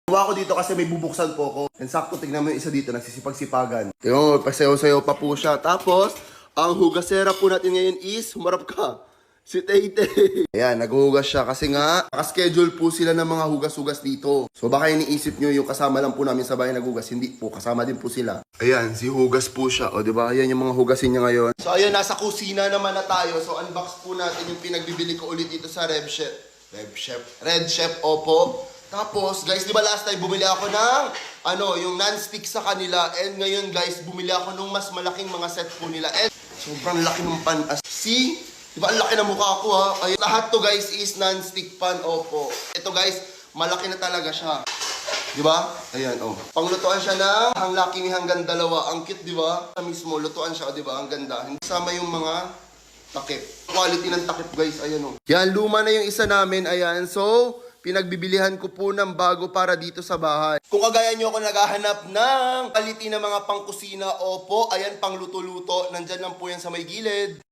Kuha ko dito kasi may bubuksan po ko. And sakto, tignan mo yung isa dito, nagsisipag-sipagan. Yung pasayaw-sayaw pa po siya. Tapos, ang hugasera po natin ngayon is, humarap ka, si Tay-Tay. Ayan, naghuhugas siya kasi nga, nakaschedule po sila ng mga hugas-hugas dito. So baka iniisip nyo yung kasama lang po namin sa bahay naghugas. Hindi po, kasama din po sila. Ayan, si hugas po siya. O diba, ayan yung mga hugasin niya ngayon. So ayan, nasa kusina naman na tayo. So unbox po natin yung pinagbibili ko ulit dito sa Red Chef, opo. Tapos, guys, di ba last time bumili ako ng, yung non-stick sa kanila. And ngayon, guys, bumili ako ng mas malaking mga set po nila. And sobrang laki ng pan. See? Di ba, ang laki ng mukha ko, ha? Ayun, lahat to, guys, is non-stick pan, opo. Ito, guys, malaki na talaga siya. Di ba? Ayan, oh. Panglutuan siya ng hanggang dalawa. Ang cute, di ba? Sa mismo, lutuan siya, di ba? Ang ganda. Hindi kasama yung mga takip. Quality ng takip, guys. Ayan, oh. Yan, luma na yung isa namin. Ayan, so pinagbibilihan ko po ng bago para dito sa bahay. Kung kagaya nyo ako naghahanap ng quality ng mga pangkusina, opo, ayan, pangluto-luto. Nandyan lang po yan sa may gilid.